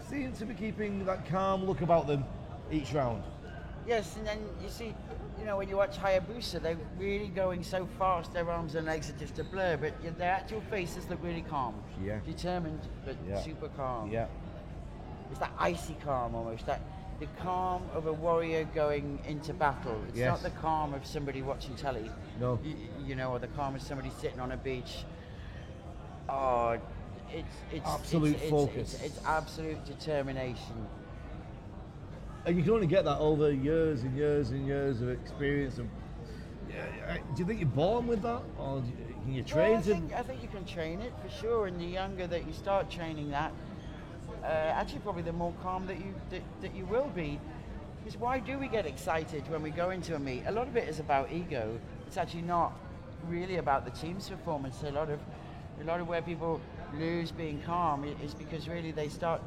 seem to be keeping that calm look about them each round. Yes, and then you see, you know, when you watch Hayabusa, they're really going so fast, their arms and legs are just a blur, but their actual faces look really calm. Yeah. Determined, but super calm. Yeah. It's that icy calm almost, the calm of a warrior going into battle. It's not the calm of somebody watching telly. No. You know, or the calm of somebody sitting on a beach. Oh, it's absolute focus. It's absolute determination. And you can only get that over years and years and years of experience. And do you think you're born with that, or can you train I think you can train it for sure. And the younger that you start training that, actually probably the more calm that you will be. Because why do we get excited when we go into a meet? A lot of it is about ego. It's actually not really about the team's performance. A lot of where people lose being calm is because really they start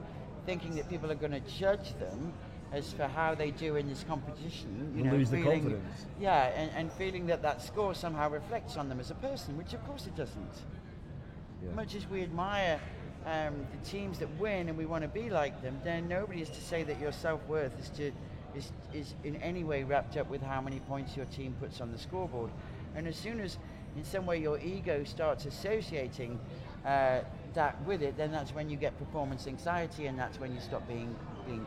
thinking that people are going to judge them as for how they do in this competition. You lose the confidence. Yeah, and feeling that score somehow reflects on them as a person, which of course it doesn't. Yeah. Much as we admire the teams that win and we want to be like them, then nobody is to say that your self-worth is in any way wrapped up with how many points your team puts on the scoreboard. And as soon as in some way your ego starts associating that with it, then that's when you get performance anxiety, and that's when you stop being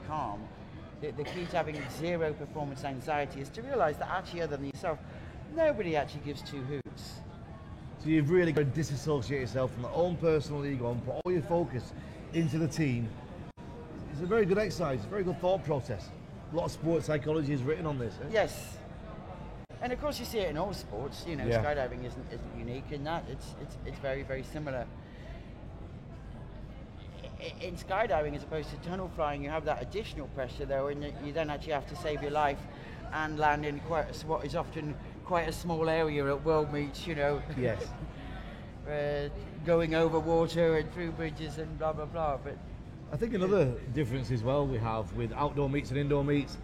calm. The key to having zero performance anxiety is to realize that actually, other than yourself, nobody actually gives two hoots. So you've really got to disassociate yourself from your own personal ego and put all your focus into the team. It's a very good exercise, a very good thought process. A lot of sports psychology is written on this. Yes. And of course you see it in all sports, you know, skydiving isn't unique in that. It's very, very similar. In skydiving, as opposed to tunnel flying, you have that additional pressure though, and you then actually have to save your life and land in what is often quite a small area at world meets, you know. Yes. Going over water and through bridges and blah blah blah. But I think another difference as well we have with outdoor meets and indoor meets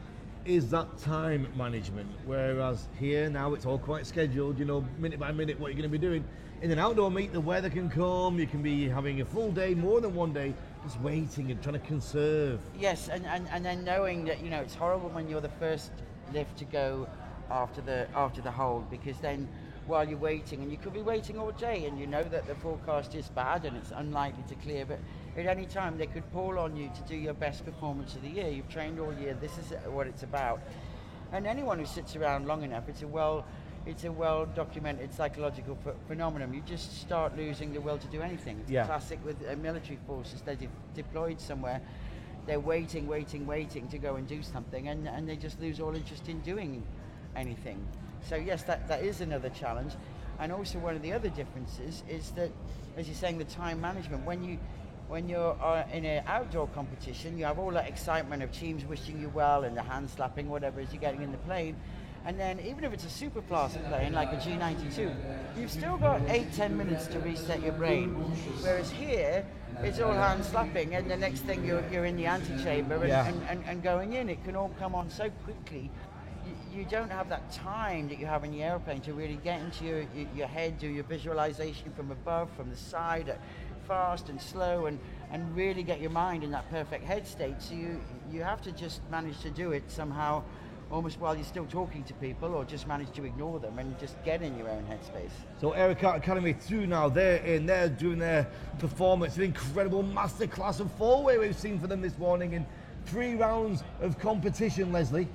is that time management. Whereas here now it's all quite scheduled, you know, minute by minute what you're going to be doing. In an outdoor meet, the weather can come, you can be having a full day, more than one day, just waiting and trying to conserve. Yes, and then knowing that, you know, it's horrible when you're the first lift to go after the hold, because then while you're waiting, and you could be waiting all day, and you know that the forecast is bad and it's unlikely to clear, but at any time they could call on you to do your best performance of the year. You've trained all year, this is what it's about. And anyone who sits around long enough, it's a well documented psychological phenomenon. You just start losing the will to do anything. It's classic with military forces. They're deployed somewhere, they're waiting to go and do something, and they just lose all interest in doing anything. So yes, that is another challenge. And also one of the other differences is that, as you're saying, the time management. When you're in an outdoor competition, you have all that excitement of teams wishing you well and the hand slapping, whatever, as you're getting in the plane. And then even if it's a super fast plane like a G92, you've still got 8-10 minutes to reset your brain. Whereas here, it's all hand slapping, and the next thing you're in the antechamber and going in. It can all come on so quickly. You don't have that time that you have in the airplane to really get into your head, do your visualization from above, from the side, fast and slow, and really get your mind in that perfect head state. So you have to just manage to do it somehow, almost while you're still talking to people, or just manage to ignore them and just get in your own headspace. So Air Kart Academy 2 now, they're doing their performance, an incredible masterclass of four-way we've seen for them this morning in 3 rounds of competition, Leslie.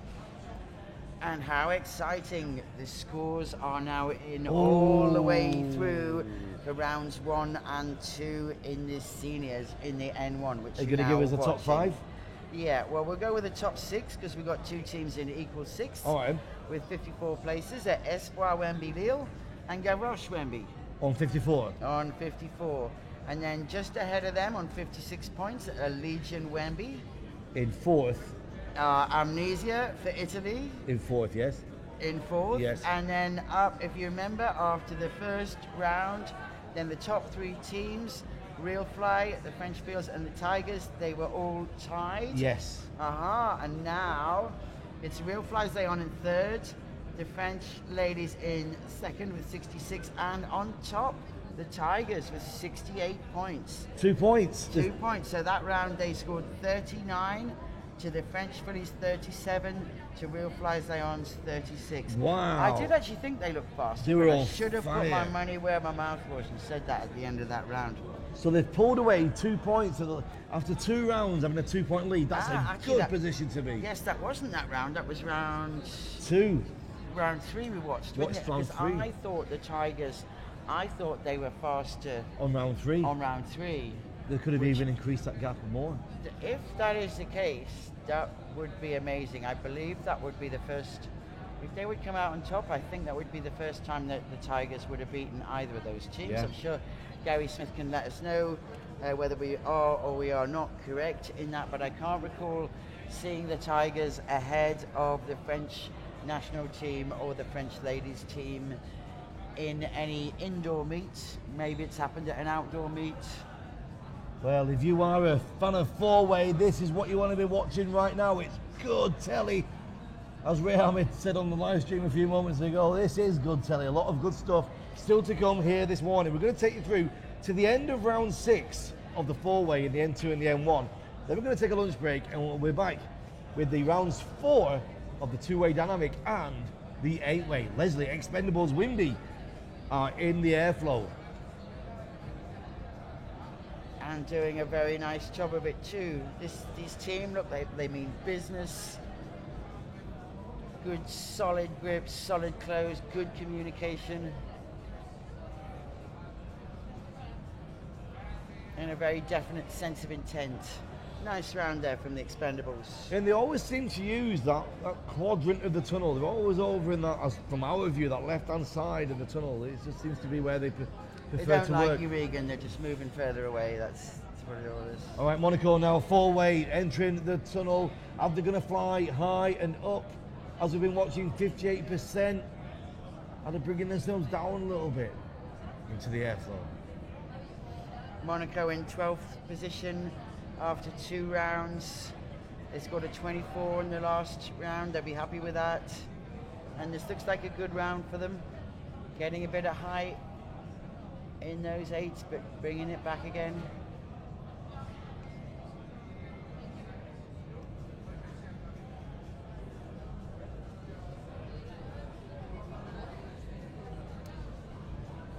And how exciting. The scores are now in all the way through the rounds 1 and 2 in the seniors in the N1, which are you going to give us a top 5? Yeah, well, we'll go with the top 6 because we've got 2 teams in equal 6 All right. with 54 places at Espoir Wemby Lille and Garrosh Wemby On 54. on 54. And then just ahead of them on 56 points, Legion Wemby. In 4th. Amnesia for Italy In 4th, yes. in 4th. Yes. And then up, if you remember, after the first round, then the top 3 teams, Real Fly, the French Fields and the Tigers, they were all tied. Yes. And now it's Real Flies they on in 3rd, the French ladies in 2nd with 66, and on top, the Tigers with 68 points. 2 points. 2 points. So that round they scored 39 to the French Fillies 37 to Real Flies Leon's 36. Wow. I did actually think they looked fast. They were I on should have put fire. my money where my mouth was and said that at the end of that round. So they've pulled away 2 points after 2 rounds, having a 2-point lead. That's a Actually, good that- position to be. Yes, that wasn't that round. That was round 2. 3 we watched. Watched wasn't it? round 'Cause 3. I thought the Tigers, I thought they were faster On round 3. on round 3. They could have even increased that gap more. If that is the case, that would be amazing. I believe that would be the first. If they would come out on top, I think that would be the first time that the Tigers would have beaten either of those teams. Yeah. I'm sure Gary Smith can let us know whether we are or we are not correct in that, but I can't recall seeing the Tigers ahead of the French national team or the French ladies team in any indoor meet. Maybe it's happened at an outdoor meet. Well, if you are a fan of 4-way, this is what you want to be watching right now. It's good telly. As Ray Hamid said on the live stream a few moments ago, this is good telly. A lot of good stuff still to come here this morning. We're going to take you through to the end of round 6 of the 4-way in the N2 and the N1. Then we're going to take a lunch break and we'll be back with the rounds 4 of the 2-way dynamic and the 8-way. Leslie, Expendables, Wimby are in the airflow. And doing a very nice job of it too. This team, look, they mean business. Good solid grips, solid close, good communication. And a very definite sense of intent. Nice round there from the Expendables. And they always seem to use that quadrant of the tunnel. They're always over in that, as from our view, that left-hand side of the tunnel. It just seems to be where they They prefer don't to like work. you, Regan. They're just moving further away. That's what it all is. All right, Monaco now 4-way entering the tunnel. Are they going to fly high and up? As we've been watching, 58%. Are they bringing themselves down a little bit into the airflow? Monaco in 12th position after 2 rounds. They scored a 24 in the last round. They'll be happy with that. And this looks like a good round for them. Getting a bit of height in those 8s, but bringing it back again.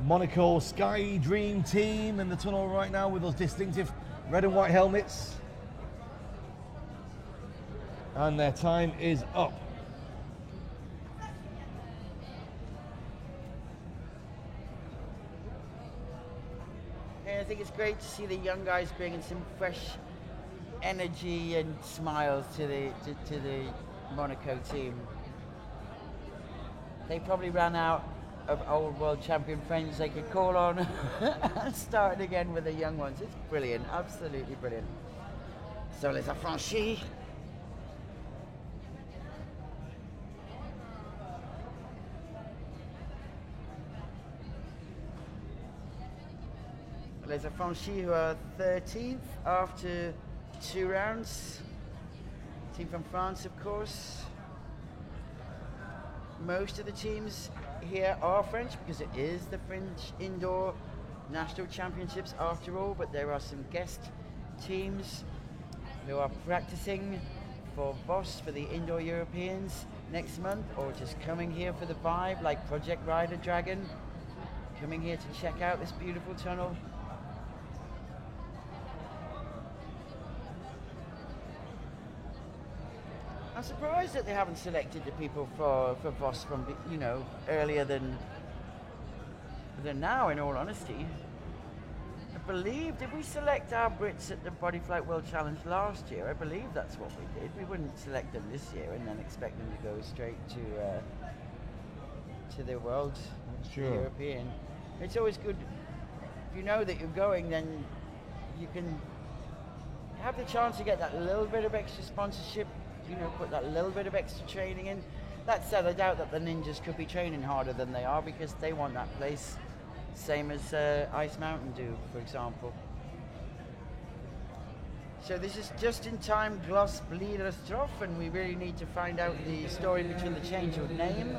Monaco Sky Dream team in the tunnel right now with those distinctive red and white helmets. And their time is up. And I think it's great to see the young guys bringing some fresh energy and smiles to the Monaco team. They probably ran out of old world champion friends they could call on and started again with the young ones. It's brilliant, absolutely brilliant. So les affranchis. Les affranchis who are 13th after 2 rounds. Team from France, of course. Most of the teams here are French because it is the French Indoor National Championships after all, but there are some guest teams who are practicing for Voss for the Indoor Europeans next month, or just coming here for the vibe, like Project Rider Dragon, coming here to check out this beautiful tunnel. I'm surprised that they haven't selected the people for Voss from, earlier than now, in all honesty. believe, did we select our Brits at the Body Flight World Challenge last year? I believe that's what we did. We wouldn't select them this year and then expect them to go straight to the World, Sure. European. It's always good, if you know that you're going, then you can have the chance to get that little bit of extra sponsorship, put that little bit of extra training in. That said, I doubt that the ninjas could be training harder than they are because they want that place, same as Ice Mountain do, for example. So this is just in time Glos Bliderstroff, and we really need to find out the story between the change of name.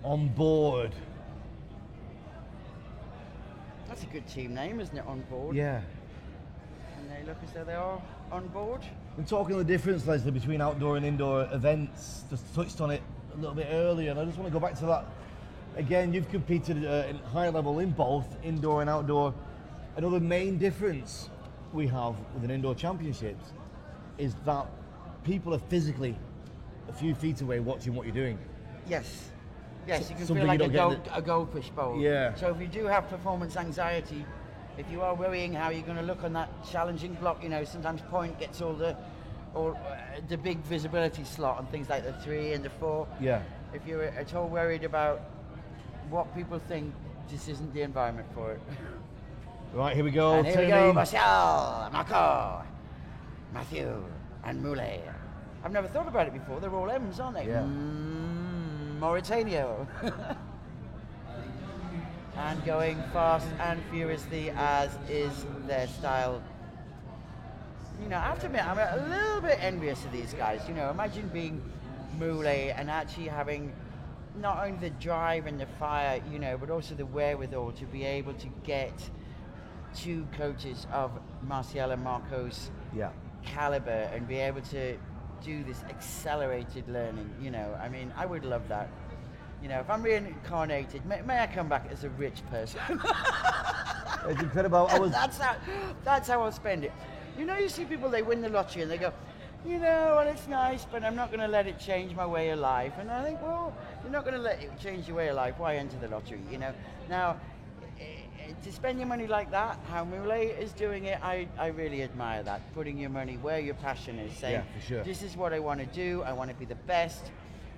On board. That's a good team name, isn't it, On Board? Yeah. And they look as though they are on board. We're talking the difference, Leslie, between outdoor and indoor events. Just touched on it a little bit earlier, and I just want to go back to that. Again, you've competed in high level in both indoor and outdoor. Another main difference we have with an indoor championships is that people are physically a few feet away watching what you're doing. Yes. Yes, you can Something feel like you don't a goldfish bowl. Yeah. So if you do have performance anxiety, if you are worrying how you're going to look on that challenging block, sometimes point gets all the big visibility slot on things like the 3 and the 4. Yeah. If you're at all worried about what people think, this isn't the environment for it. Right, here we go. And here we go, Marcel, Marco, Matthew, and Moulet. I've never thought about it before. They're all M's, aren't they? Yeah. Mauritania. And going fast and furiously as is their style. I have to admit, I'm a little bit envious of these guys. Imagine being Moulet and actually having not only the drive and the fire, but also the wherewithal to be able to get 2 coaches of Marcel and Marco's caliber and be able to do this accelerated learning. I would love that. If I'm reincarnated, may I come back as a rich person? It's incredible. That's how I'll spend it. You see people, they win the lottery and they go, well, it's nice, but I'm not going to let it change my way of life. And I think, well, you're not going to let it change your way of life. Why enter the lottery? Now, to spend your money like that, how Moulet is doing it, I really admire that. Putting your money where your passion is, saying, for sure. This is what I want to do. I want to be the best.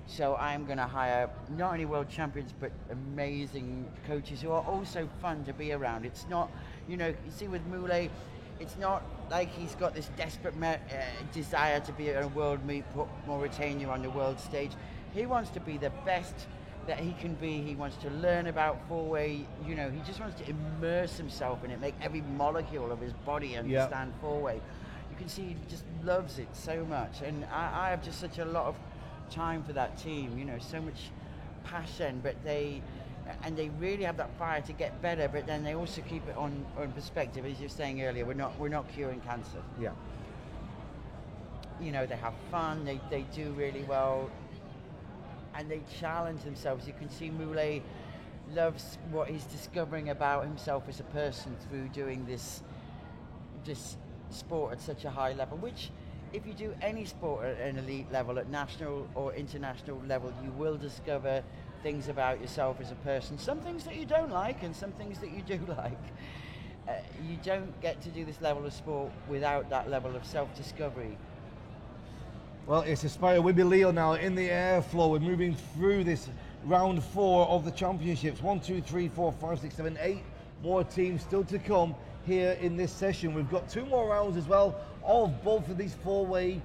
So I'm going to hire not only world champions, but amazing coaches who are also fun to be around. It's not, you see with Moulet, it's not like he's got this desperate desire to be at a world meet, put Mauritania on the world stage. He wants to be the best that he can be. He wants to learn about four-way, he just wants to immerse himself in it, make every molecule of his body understand four-way. You can see he just loves it so much. And I have just such a lot of time for that team, so much passion, but they really have that fire to get better, but then they also keep it on perspective. As you were saying earlier, we're not curing cancer. Yeah. They have fun, they do really well, and they challenge themselves. You can see Moulet loves what he's discovering about himself as a person through doing this sport at such a high level, which if you do any sport at an elite level, at national or international level, you will discover things about yourself as a person. Some things that you don't like and some things that you do like. You don't get to do this level of sport without that level of self-discovery. Well, it's Aspire Wimby Leo now in the airflow. We're moving through this round 4 of the championships. 1, 2, 3, 4, 5, 6, 7, 8 more teams still to come here in this session. We've got 2 more rounds as well of both of these four-way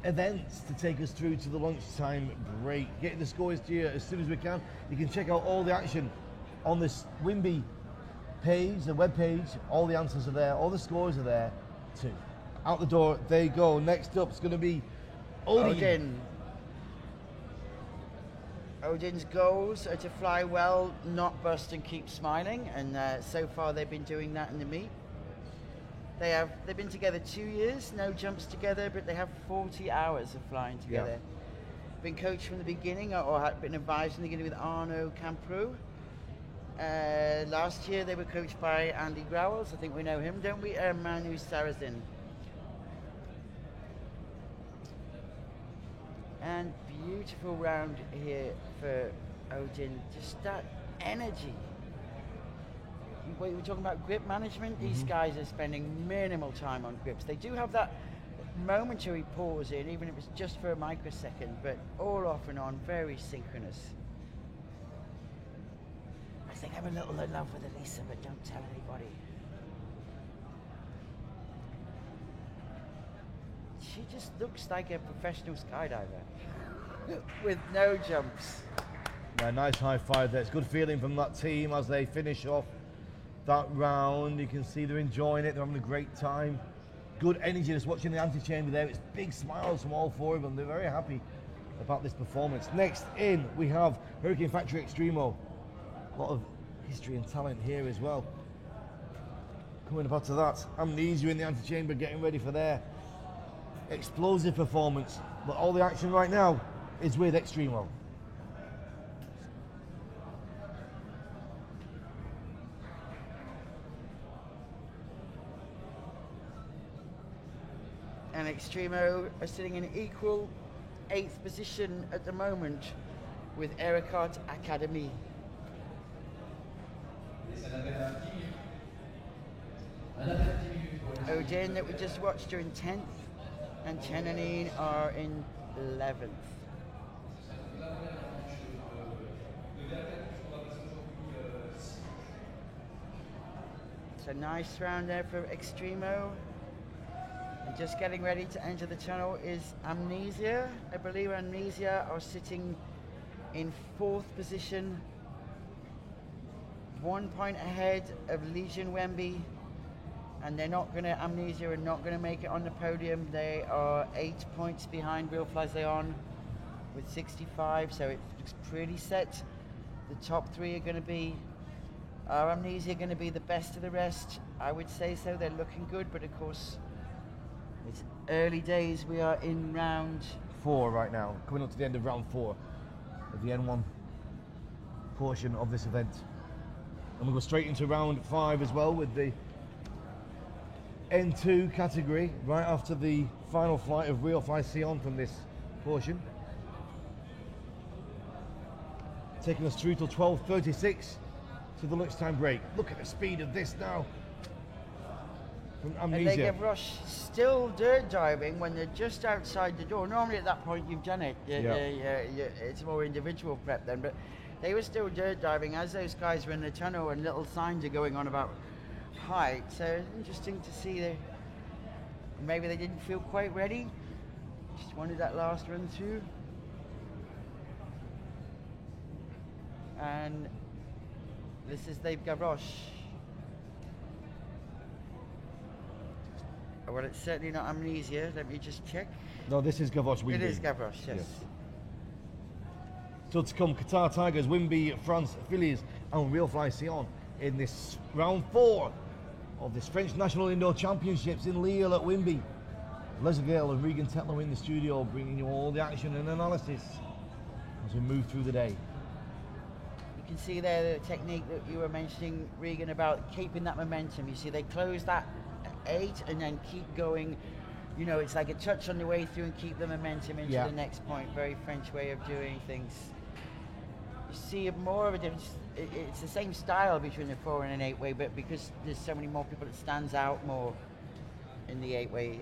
events to take us through to the lunchtime break. Getting the scores to you as soon as we can. You can check out all the action on this Wimby page, the web page, all the answers are there, all the scores are there too. Out the door they go. Next up is going to be Odin. Odin's goals are to fly well, not bust, and keep smiling, and so far they've been doing that in the meet. They've been together 2 years, no jumps together, but they have 40 hours of flying together. Been coached from the beginning, or had been advised from the beginning with Arno Camprou. Last year they were coached by Andy Growels. I think we know him, don't we? Manu Sarrazin. And beautiful round here for Odin. Just that energy. We were talking about grip management. These guys are spending minimal time on grips. They do have that momentary pause in, even if it's just for a microsecond, but all off and on, very synchronous. I think I'm a little in love with Elisa, but don't tell anybody. She just looks like a professional skydiver with no jumps. Yeah, nice high five there. It's good feeling from that team as they finish off that round. You can see they're enjoying it. They're having a great time. Good energy just watching the antechamber there. It's big smiles from all four of them. They're very happy about this performance. Next in, we have Hurricane Factory Extremo. A lot of history and talent here as well. Coming up after that, Amnesia in the antechamber getting ready for their explosive performance. But all the action right now is with Extremo. And Extremo are sitting in equal 8th position at the moment with Ericart Academy. Odin that we just watched are in 10th, and Chenanin are in 11th. It's a nice round there for Extremo. And just getting ready to enter the channel is Amnesia. I believe Amnesia are sitting in 4th position, 1 point ahead of Legion Wemby, and Amnesia are not going to make it on the podium. They are 8 points behind Real Fly Zeon with 65, so it looks pretty set. The top 3 are going to be, are Amnesia going to be the best of the rest? I would say so. They're looking good, but of course it's early days. We are in round 4 right now, coming up to the end of round 4 of the N1 portion of this event. And we'll go straight into round 5 as well with the N2 category, right after the final flight of Real Fly Sion from this portion. Taking us through till 12:36 to the lunchtime break. Look at the speed of this now. From Amnesia. And Gavroche still dirt diving when they're just outside the door. Normally at that point you've done it. It's more individual prep then, but they were still dirt diving as those guys were in the tunnel and little signs are going on about height. So it's interesting to see that maybe they didn't feel quite ready. Just wanted that last run too. And this is Dave Gavroche. Well, it's certainly not Amnesia. Let me just check. No, this is Gavroche. It is Gavroche, yes. Still to come, Qatar Tigers, Wimby, France, Phillies, and Real Fly Sion in this round 4 of this French National Indoor Championships in Lille at Wimby. Leslie Gale and Regan Tetlow in the studio, bringing you all the action and analysis as we move through the day. You can see there the technique that you were mentioning, Regan, about keeping that momentum. You see they close that 8 and then keep going. You know, it's like a touch on the way through and keep the momentum into the next point. Very French way of doing things. You see more of a difference. It's the same style between the 4 and an 8 way, but because there's so many more people, it stands out more in the 8 way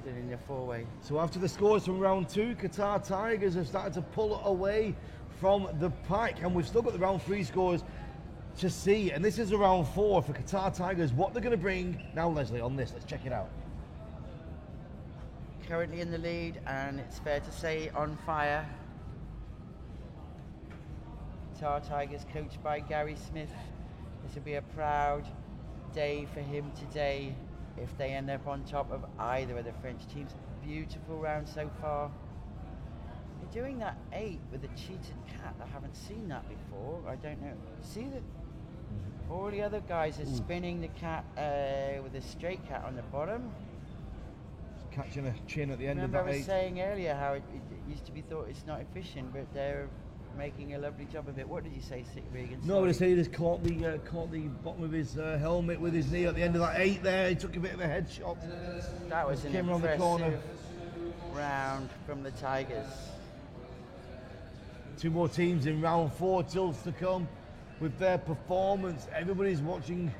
than in the 4 way. So after the scores from round 2, Qatar Tigers have started to pull away from the pack, and we've still got the round 3 scores to see, and this is a round 4 for Qatar Tigers. What they're going to bring now, Leslie, on this, let's check it out. Currently in the lead, and it's fair to say on fire. Qatar Tigers coached by Gary Smith, This will be a proud day for him today if they end up on top of either of the French teams. Beautiful round so far. You're doing that 8 with a cheated cat. I haven't seen that before. I don't know. See that all the other guys are spinning the cat with a straight cat on the bottom. Just catching a chin at the end Remember of that I was 8. saying earlier how it used to be thought it's not efficient, but they're making a lovely job of it. What did you say, Regan? No, I say he just caught the bottom of his helmet with his knee at the end of that 8 there. He took a bit of a headshot. That was an Came around the corner. impressive round from the Tigers. 2 more teams in round 4 tills to come with their performance. Everybody's watching